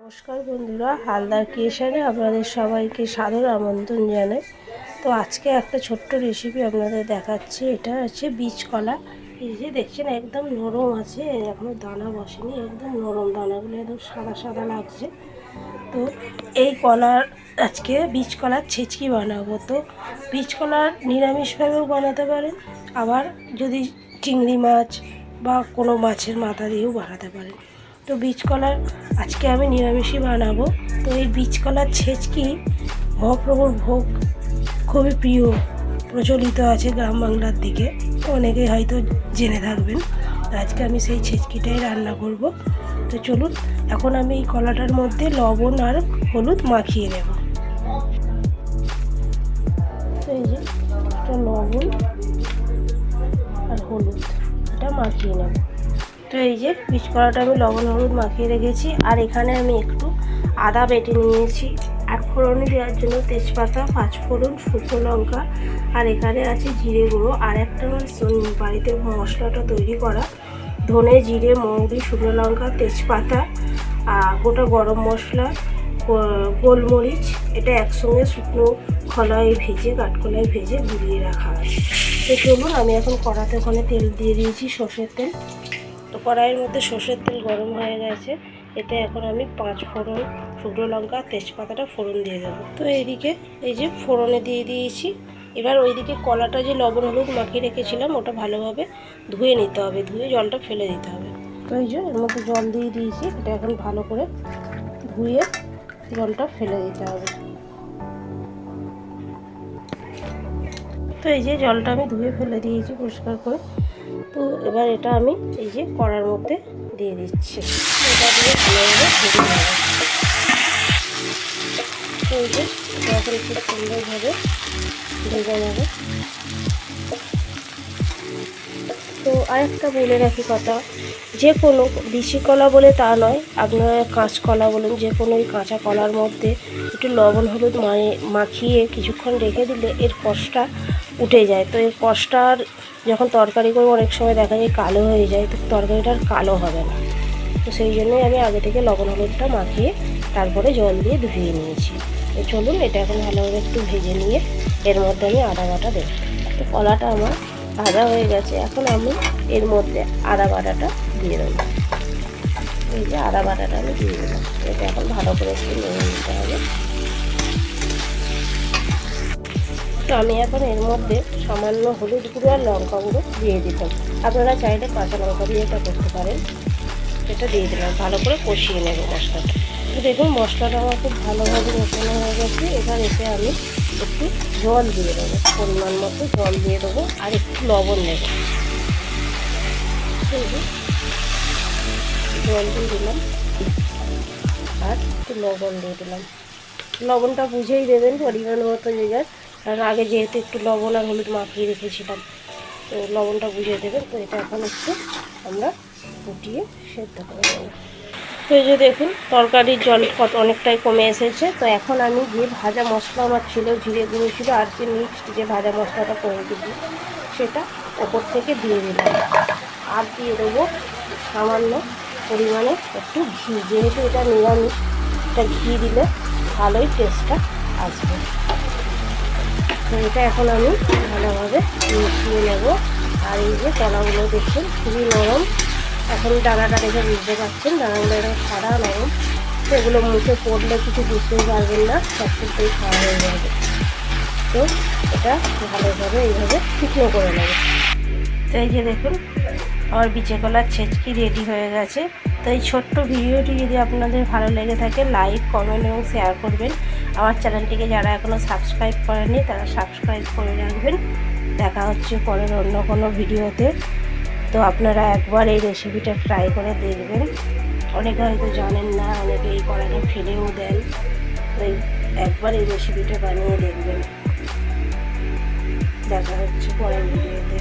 নমস্কার বন্ধুরা, হালদার ক্রিয়েশনে আপনাদের সবাইকে সাদর আমন্ত্রণ জানাই। তো আজকে একটা ছোট্ট রেসিপি আপনাদের দেখাচ্ছি। এটা হচ্ছে বীজ কলা। এই যে দেখছেন একদম নরম আছে, এখনো দানা বসেনি, একদম নরম, দানাগুলো একদম সাদা সাদা লাগছে। তো এই কলার আজকে বীজ কলার ছেচকি বানাবো। তো বীজ কলার নিরামিষভাবেও বানাতে পারেন, আবার যদি চিংড়ি মাছ বা কোনো মাছের মাথা দিয়েও বানাতে পারেন। তো বীজ কলার আজকে আমি নিরামিষই বানাবো। তো এই বীজ কলার ছেচকি মহাপ্রভুর ভোগ, খুবই প্রিয়, প্রচলিত আছে গ্রাম বাংলার দিকে, অনেকেই হয়তো জেনে থাকবেন। আজকে আমি সেই ছেচকিটাই রান্না করব। তো চলুন, এখন আমি এই কলাটার মধ্যে লবণ আর হলুদ মাখিয়ে নেব। তো এই যে এটা লবণ আর হলুদ, এটা মাখিয়ে নেব। তো এই যে বীজ কলাটা আমি লবণ হলুদ মাখিয়ে রেখেছি। আর এখানে আমি একটু আদা বেটে নিয়েছি, আর ফোড়নে দেওয়ার জন্য তেজপাতা, পাঁচফোড়ন, শুকনো লঙ্কা, আর এখানে আছে জিরে গুঁড়ো। আর একটা আমার বাড়িতে মশলাটা তৈরি করা, ধনে, জিরে, মৌরি, শুকনো লঙ্কা, তেজপাতা, গোটা গরম মশলা, গোলমরিচ, এটা একসঙ্গে শুকনো খোলায় ভেজে, কাঠখোলায় ভেজে গুঁড়িয়ে রাখা হয়। তো চলুন, আমি এখন কড়াতে ওখানে তেল দিয়ে দিয়েছি, সর্ষের তেল। তো কড়াইয়ের মধ্যে সর্ষের তেল গরম হয়ে গেছে, এতে এখন আমি পাঁচফোড়ন, শুকনো লঙ্কা, তেজপাতাটা ফোড়ন দিয়ে দেবো। তো এইদিকে এই যে ফোড়নে দিয়ে দিয়েছি। এবার ওইদিকে কলাটা যে লবণ হলুদ মাখিয়ে রেখেছিলাম, ওটা ভালোভাবে ধুয়ে নিতে হবে, ধুয়ে জলটা ফেলে দিতে হবে। তো এই যে এর মধ্যে জল দিয়ে দিয়েছি, এটা এখন ভালো করে ধুয়ে জলটা ফেলে দিতে হবে। তো এই যে জলটা আমি ধুয়ে ফেলে দিয়েছি পরিষ্কার করে। তো এবার এটা আমি এই যে কড়ার মধ্যে দিয়ে দিচ্ছি, এটা দিয়ে ভালোভাবে ভেজে নেব। তো এই যে এটা এখন খুব সুন্দরভাবে ভেজে নেব। তো আরেকটা বলে রাখি কথা, যে কোনো বিচি কলা বলে তা নয়, আপনারা কাঁচকলা বলুন, যে কোনো এই কাঁচা কলার মধ্যে একটু লবণ হলুদ মাখিয়ে কিছুক্ষণ রেখে দিলে এর কষটা উঠে যায়। তো এর কষটা যখন তরকারি করে অনেক সময় দেখা যায় কালো হয়ে যায়, তো তরকারিটা আর কালো হবে না। তো সেই জন্যই আমি আগে থেকে লবণ হলুদটা মাখিয়ে তারপরে জল দিয়ে ধুয়ে নিয়েছি। তো চলুন, এটা এখন ভালোভাবে একটু ভেজে নিয়ে এর মধ্যে আমি আদা বাটা দেবো। তো কলাটা আমার ভাজা হয়ে গেছে, এখন আমি এর মধ্যে আদা বাটাটা দিয়ে দেবো। এই যে আদা বাটাটা আমি দিয়ে দিলাম, এটা এখন ভালো করে একটু নেড়ে নিতে হবে। তো আমি এখন এর মধ্যে সামান্য হলুদ গুঁড়ো আর লঙ্কা গুঁড়ো দিয়ে দিতাম, আপনারা চাইলে কাঁচা লঙ্কা দিয়ে এটা করতে পারেন। এটা দিয়ে দিলাম, ভালো করে কষিয়ে নেব মশলাটা। তো দেখুন মশলাটা আমার খুব ভালোভাবে কষানো হয়ে গেছে। এবার এতে আমি একটু জল দিয়ে দেবো, পরিমাণ মতো জল দিয়ে দেবো, আর একটু লবণ নেব। জল দিয়ে দিলাম আর একটু লবণ দিয়ে দিলাম। লবণটা বুঝেই দেবেন পরিমাণ মতো যে যার, কারণ আগে যেহেতু একটু লবণ আর হলুদ মাখিয়ে রেখেছিলাম, তো লবণটা বুঝে দেবেন। তো এটা এখন একটু আমরা ফুটিয়ে সেদ্ধ করে নেব। তো এই যে দেখুন তরকারির জল অনেকটাই কমে এসেছে। তো এখন আমি যে ভাজা মশলা আমার ছিল, জিরে গুঁড়ো ছিল, আর যে মিক্সড যে ভাজা মশলাটা করে দিচ্ছি, সেটা ওপর থেকে দিয়ে দিলাম। আর দিয়ে দেবো সামান্য পরিমাণে একটু ঘি, যেহেতু এটা নিরামিষ, এটা ঘি দিলে ভালোই টেস্টটা আসবে। তো এটা এখন আমি ভালোভাবে মিশিয়ে নেব। আর এই যে কলাগুলো দেখছেন খুবই নরম, এখন দানাটা দেখে বুঝতে পারছেন দানাগুলো এরকম সাদা নরম। তো এগুলো মুখে পড়লে কিছু বুঝতেই পারবেন না, সব কিছুই খাওয়া হয়ে যাবে। তো এটা ভালোভাবে এইভাবে শুকনো করে নেব। তো এই যে দেখুন আমার বিচে কলার ছেচকি রেডি হয়ে গেছে। তো এই ছোট্ট ভিডিওটি যদি আপনাদের ভালো লেগে থাকে, লাইক, কমেন্ট এবং শেয়ার করবেন। আমার চ্যানেলটিকে যারা এখনও সাবস্ক্রাইব করেনি তারা সাবস্ক্রাইব করে রাখবেন। দেখা হচ্ছে পরের অন্য কোনো ভিডিওতে। তো আপনারা একবার এই রেসিপিটা ট্রাই করে দেখবেন। অনেকে হয়তো জানেন না, অনেকে এই কড়াইটা ফেলেও দেন। তো একবার এই রেসিপিটা বানিয়ে দেখবেন। দেখা হচ্ছে পরের ভিডিওতে।